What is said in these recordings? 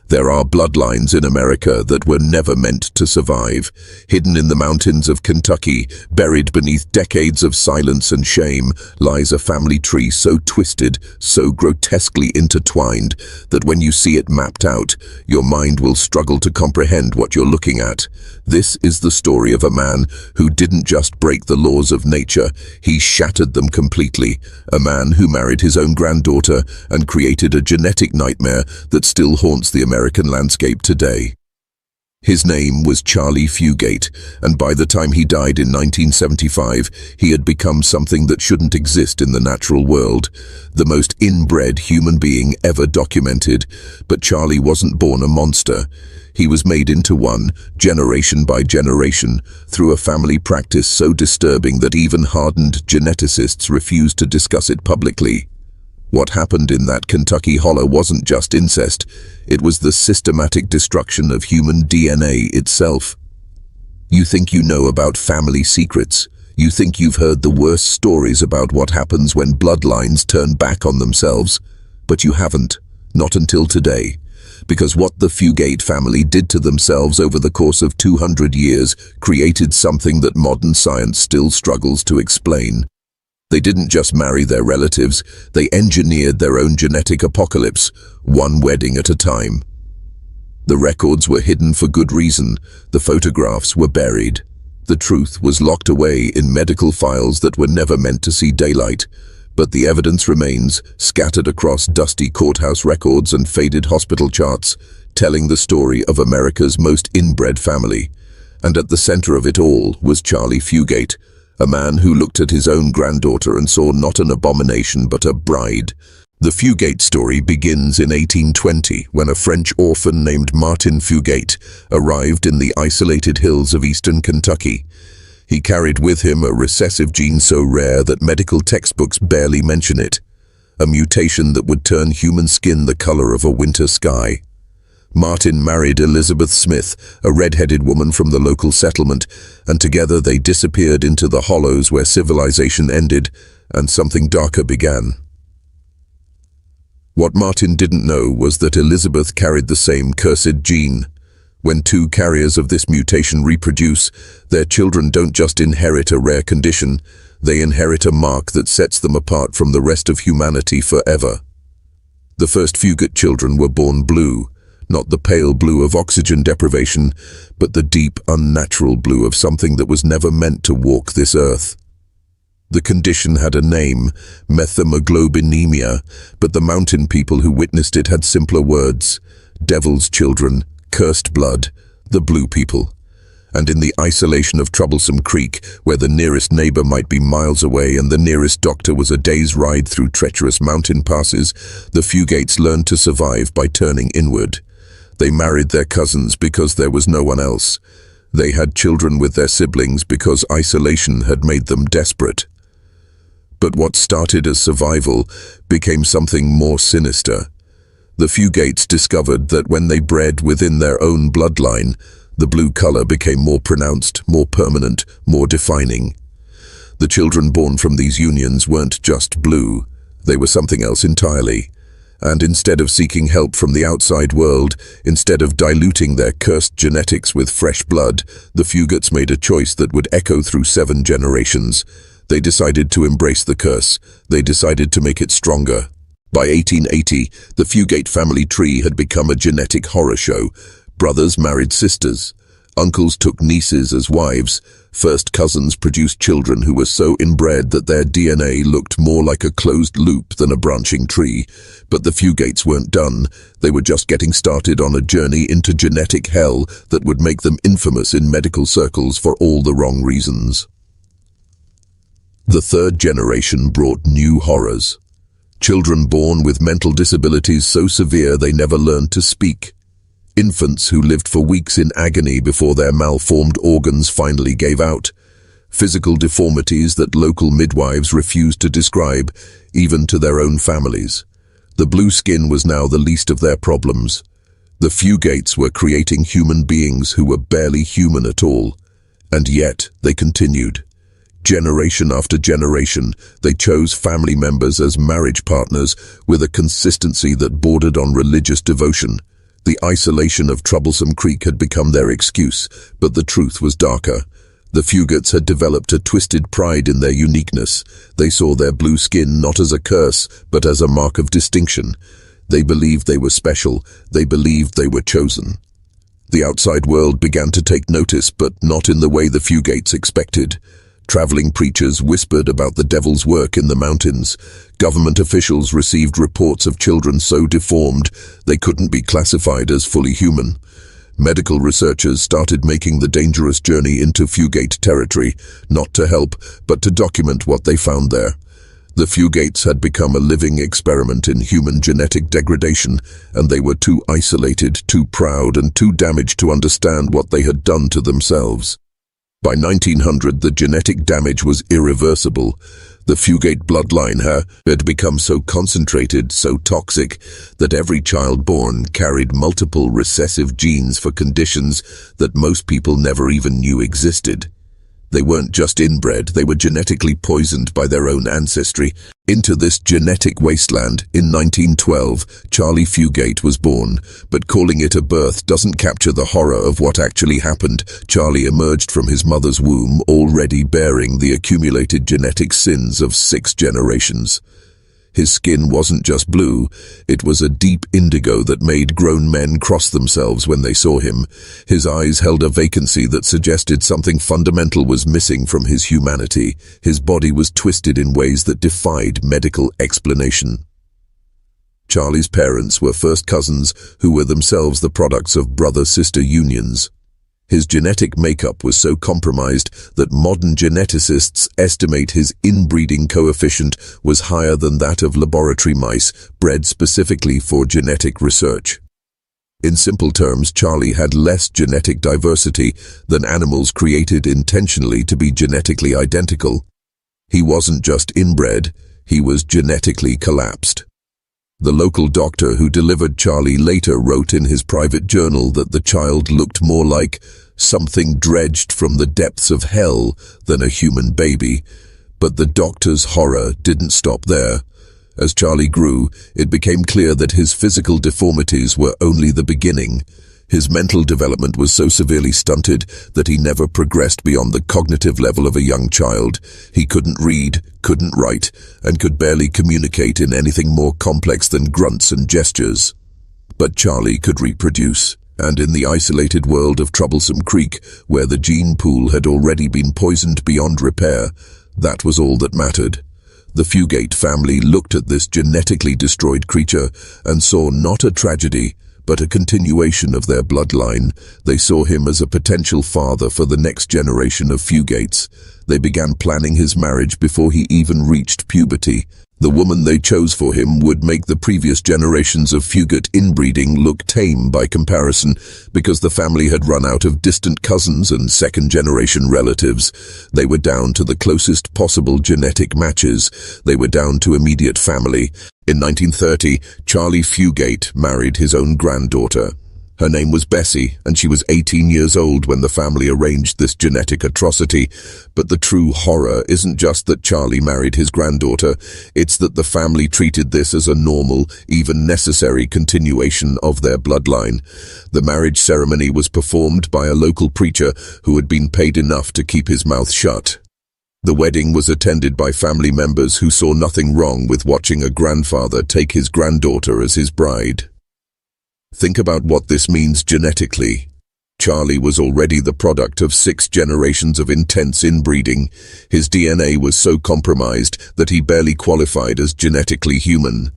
There are bloodlines in America that were never meant to survive. Hidden in the mountains of Kentucky, buried beneath decades of silence and shame, lies a family tree so twisted, so grotesquely intertwined, that when you see it mapped out, your mind will struggle to comprehend what you're looking at. This is the story of a man who didn't just break the laws of nature, he shattered them completely. A man who married his own granddaughter and created a genetic nightmare that still haunts the American landscape today. His name was Charlie Fugate, and by the time he died in 1975, he had become something that shouldn't exist in the natural world, the most inbred human being ever documented. But Charlie wasn't born a monster. He was made into one, generation by generation, through a family practice so disturbing that even hardened geneticists refuse to discuss it publicly. What happened in that Kentucky hollow wasn't just incest, it was the systematic destruction of human DNA itself. You think you know about family secrets. You think you've heard the worst stories about what happens when bloodlines turn back on themselves. But you haven't, not until today. Because what the Fugate family did to themselves over the course of 200 years created something that modern science still struggles to explain. They didn't just marry their relatives, they engineered their own genetic apocalypse, one wedding at a time. The records were hidden for good reason, the photographs were buried. The truth was locked away in medical files that were never meant to see daylight, but the evidence remains, scattered across dusty courthouse records and faded hospital charts, telling the story of America's most inbred family. And at the center of it all was Charlie Fugate, a man who looked at his own granddaughter and saw not an abomination but a bride. The Fugate story begins in 1820 when a French orphan named Martin Fugate arrived in the isolated hills of eastern Kentucky. He carried with him a recessive gene so rare that medical textbooks barely mention it, a mutation that would turn human skin the color of a winter sky. Martin married Elizabeth Smith, a red-headed woman from the local settlement, and together they disappeared into the hollows where civilization ended and something darker began. What Martin didn't know was that Elizabeth carried the same cursed gene. When two carriers of this mutation reproduce, their children don't just inherit a rare condition, they inherit a mark that sets them apart from the rest of humanity forever. The first Fugate children were born blue, not the pale blue of oxygen deprivation, but the deep, unnatural blue of something that was never meant to walk this earth. The condition had a name, methemoglobinemia, but the mountain people who witnessed it had simpler words: devil's children, cursed blood, the blue people. And in the isolation of Troublesome Creek, where the nearest neighbor might be miles away and the nearest doctor was a day's ride through treacherous mountain passes, the Fugates learned to survive by turning inward. They married their cousins because there was no one else. They had children with their siblings because isolation had made them desperate. But what started as survival became something more sinister. The Fugates discovered that when they bred within their own bloodline, the blue color became more pronounced, more permanent, more defining. The children born from these unions weren't just blue, they were something else entirely. And instead of seeking help from the outside world, instead of diluting their cursed genetics with fresh blood, the Fugates made a choice that would echo through 7 generations. They decided to embrace the curse. They decided to make it stronger. By 1880, the Fugate family tree had become a genetic horror show. Brothers married sisters. Uncles took nieces as wives. First cousins produced children who were so inbred that their DNA looked more like a closed loop than a branching tree. But the Fugates weren't done. They were just getting started on a journey into genetic hell that would make them infamous in medical circles for all the wrong reasons. The third generation brought new horrors. Children born with mental disabilities so severe they never learned to speak. Infants who lived for weeks in agony before their malformed organs finally gave out. Physical deformities that local midwives refused to describe, even to their own families. The blue skin was now the least of their problems. The Fugates were creating human beings who were barely human at all. And yet, they continued. Generation after generation, they chose family members as marriage partners with a consistency that bordered on religious devotion. The isolation of Troublesome Creek had become their excuse, but the truth was darker. The Fugates had developed a twisted pride in their uniqueness. They saw their blue skin not as a curse, but as a mark of distinction. They believed they were special. They believed they were chosen. The outside world began to take notice, but not in the way the Fugates expected. Traveling preachers whispered about the devil's work in the mountains. Government officials received reports of children so deformed they couldn't be classified as fully human. Medical researchers started making the dangerous journey into Fugate territory, not to help, but to document what they found there. The Fugates had become a living experiment in human genetic degradation, and they were too isolated, too proud, and too damaged to understand what they had done to themselves. By 1900, the genetic damage was irreversible. The Fugate bloodline had become so concentrated, so toxic, that every child born carried multiple recessive genes for conditions that most people never even knew existed. They weren't just inbred, they were genetically poisoned by their own ancestry. Into this genetic wasteland, in 1912, Charlie Fugate was born, but calling it a birth doesn't capture the horror of what actually happened. Charlie emerged from his mother's womb already bearing the accumulated genetic sins of 6 generations. His skin wasn't just blue, it was a deep indigo that made grown men cross themselves when they saw him. His eyes held a vacancy that suggested something fundamental was missing from his humanity. His body was twisted in ways that defied medical explanation. Charlie's parents were first cousins who were themselves the products of brother-sister unions. His genetic makeup was so compromised that modern geneticists estimate his inbreeding coefficient was higher than that of laboratory mice bred specifically for genetic research. In simple terms, Charlie had less genetic diversity than animals created intentionally to be genetically identical. He wasn't just inbred, he was genetically collapsed. The local doctor who delivered Charlie later wrote in his private journal that the child looked more like something dredged from the depths of hell than a human baby. But the doctor's horror didn't stop there. As Charlie grew, it became clear that his physical deformities were only the beginning. His mental development was so severely stunted that he never progressed beyond the cognitive level of a young child. He couldn't read, couldn't write, and could barely communicate in anything more complex than grunts and gestures. But Charlie could reproduce, and in the isolated world of Troublesome Creek, where the gene pool had already been poisoned beyond repair, that was all that mattered. The Fugate family looked at this genetically destroyed creature and saw not a tragedy, but a continuation of their bloodline. They saw him as a potential father for the next generation of Fugates. They began planning his marriage before he even reached puberty. The woman they chose for him would make the previous generations of Fugate inbreeding look tame by comparison, because the family had run out of distant cousins and second-generation relatives. They were down to the closest possible genetic matches. They were down to immediate family. In 1930, Charlie Fugate married his own granddaughter. Her name was Bessie, and she was 18 years old when the family arranged this genetic atrocity. But the true horror isn't just that Charlie married his granddaughter, it's that the family treated this as a normal, even necessary continuation of their bloodline. The marriage ceremony was performed by a local preacher who had been paid enough to keep his mouth shut. The wedding was attended by family members who saw nothing wrong with watching a grandfather take his granddaughter as his bride. Think about what this means genetically. Charlie was already the product of 6 generations of intense inbreeding. His DNA was so compromised that he barely qualified as genetically human.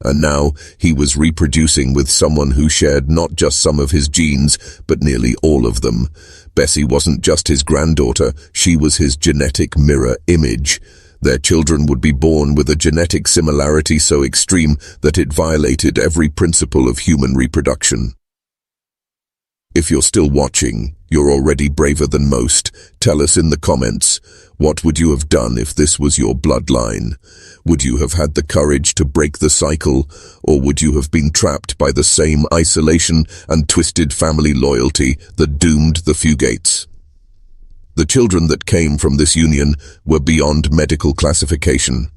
And now he was reproducing with someone who shared not just some of his genes, but nearly all of them. Bessie wasn't just his granddaughter, she was his genetic mirror image. Their children would be born with a genetic similarity so extreme that it violated every principle of human reproduction. If you're still watching, you're already braver than most. Tell us in the comments, what would you have done if this was your bloodline? Would you have had the courage to break the cycle, or would you have been trapped by the same isolation and twisted family loyalty that doomed the Fugates? The children that came from this union were beyond medical classification.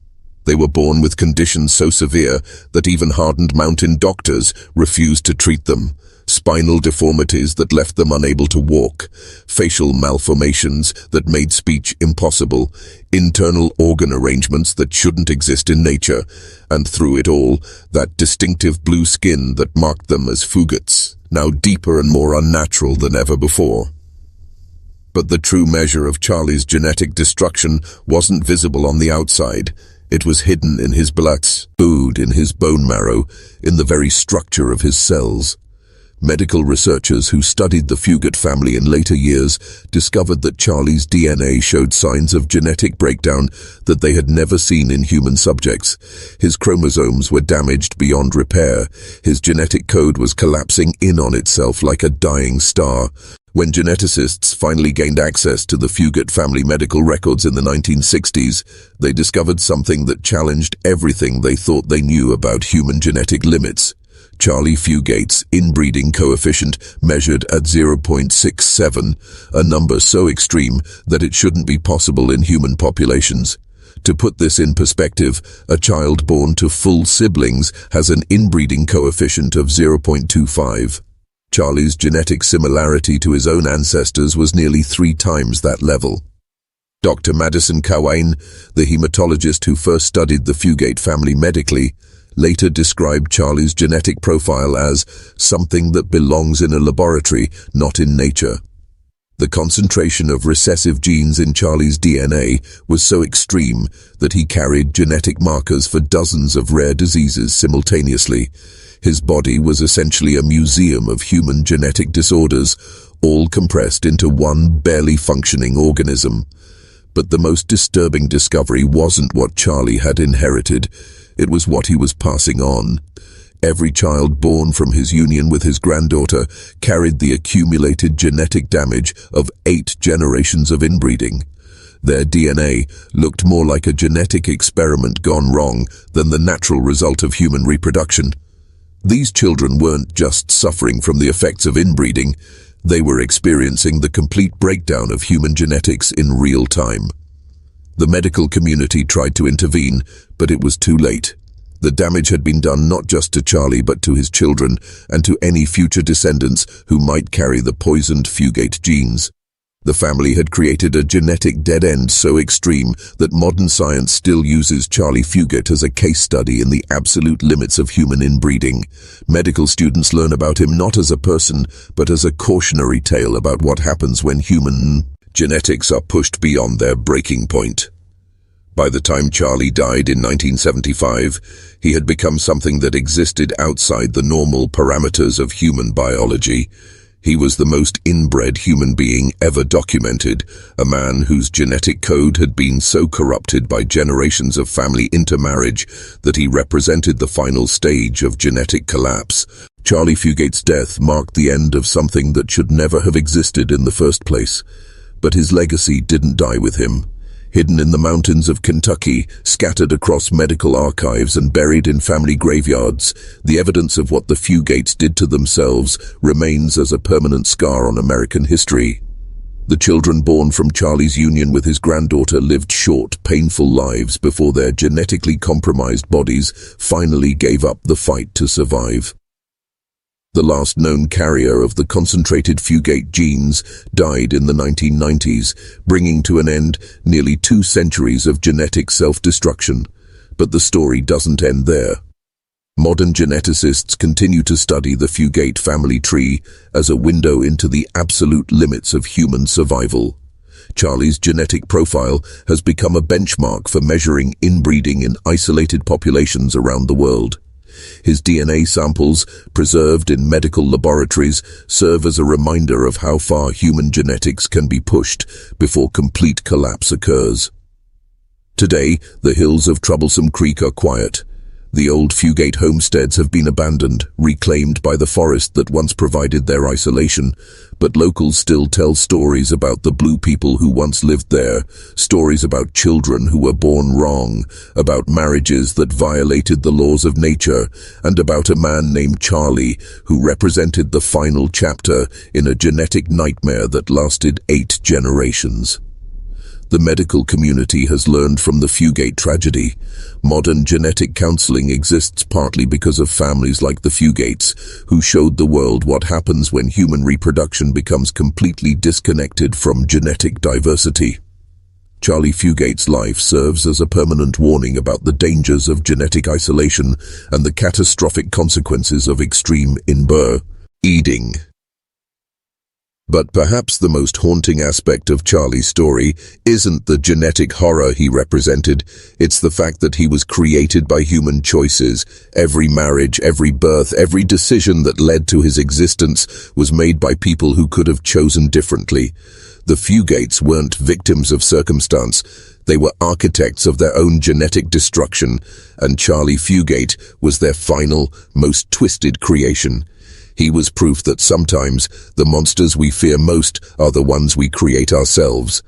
They were born with conditions so severe that even hardened mountain doctors refused to treat them. spinal deformities that left them unable to walk, facial malformations that made speech impossible, internal organ arrangements that shouldn't exist in nature, and through it all, that distinctive blue skin that marked them as fugates, now deeper and more unnatural than ever before. But the true measure of Charlie's genetic destruction wasn't visible on the outside. It was hidden in his blood, food in his bone marrow, in the very structure of his cells. Medical researchers who studied the Fugate family in later years discovered that Charlie's DNA showed signs of genetic breakdown that they had never seen in human subjects. His chromosomes were damaged beyond repair. His genetic code was collapsing in on itself like a dying star. When geneticists finally gained access to the Fugate family medical records in the 1960s, they discovered something that challenged everything they thought they knew about human genetic limits. Charlie Fugate's inbreeding coefficient measured at 0.67, a number so extreme that it shouldn't be possible in human populations. To put this in perspective, a child born to full siblings has an inbreeding coefficient of 0.25. Charlie's genetic similarity to his own ancestors was nearly 3 times that level. Dr. Madison Cowain, the hematologist who first studied the Fugate family medically, later described Charlie's genetic profile as something that belongs in a laboratory, not in nature. The concentration of recessive genes in Charlie's DNA was so extreme that he carried genetic markers for dozens of rare diseases simultaneously. His body was essentially a museum of human genetic disorders, all compressed into one barely functioning organism. But the most disturbing discovery wasn't what Charlie had inherited. It was what he was passing on. Every child born from his union with his granddaughter carried the accumulated genetic damage of 8 generations of inbreeding. Their DNA looked more like a genetic experiment gone wrong than the natural result of human reproduction. These children weren't just suffering from the effects of inbreeding, they were experiencing the complete breakdown of human genetics in real time. The medical community tried to intervene, but it was too late. The damage had been done not just to Charlie but to his children and to any future descendants who might carry the poisoned Fugate genes. The family had created a genetic dead end so extreme that modern science still uses Charlie Fugate as a case study in the absolute limits of human inbreeding. Medical students learn about him not as a person, but as a cautionary tale about what happens when human genetics are pushed beyond their breaking point. By the time Charlie died in 1975, he had become something that existed outside the normal parameters of human biology. He was the most inbred human being ever documented, a man whose genetic code had been so corrupted by generations of family intermarriage that he represented the final stage of genetic collapse. Charlie Fugate's death marked the end of something that should never have existed in the first place. But his legacy didn't die with him. Hidden in the mountains of Kentucky, scattered across medical archives and buried in family graveyards, the evidence of what the Fugates did to themselves remains as a permanent scar on American history. The children born from Charlie's union with his granddaughter lived short, painful lives before their genetically compromised bodies finally gave up the fight to survive. The last known carrier of the concentrated Fugate genes died in the 1990s, bringing to an end nearly 2 centuries of genetic self-destruction. But the story doesn't end there. Modern geneticists continue to study the Fugate family tree as a window into the absolute limits of human survival. Charlie's genetic profile has become a benchmark for measuring inbreeding in isolated populations around the world. His DNA samples, preserved in medical laboratories, serve as a reminder of how far human genetics can be pushed before complete collapse occurs. Today, the hills of Troublesome Creek are quiet. The old Fugate homesteads have been abandoned, reclaimed by the forest that once provided their isolation, but locals still tell stories about the blue people who once lived there, stories about children who were born wrong, about marriages that violated the laws of nature, and about a man named Charlie who represented the final chapter in a genetic nightmare that lasted 8 generations. The medical community has learned from the Fugate tragedy. Modern genetic counseling exists partly because of families like the Fugates, who showed the world what happens when human reproduction becomes completely disconnected from genetic diversity. Charlie Fugate's life serves as a permanent warning about the dangers of genetic isolation and the catastrophic consequences of extreme inbreeding. But perhaps the most haunting aspect of Charlie's story isn't the genetic horror he represented, it's the fact that he was created by human choices. Every marriage, every birth, every decision that led to his existence was made by people who could have chosen differently. The Fugates weren't victims of circumstance, they were architects of their own genetic destruction, and Charlie Fugate was their final, most twisted creation. He was proof that sometimes the monsters we fear most are the ones we create ourselves.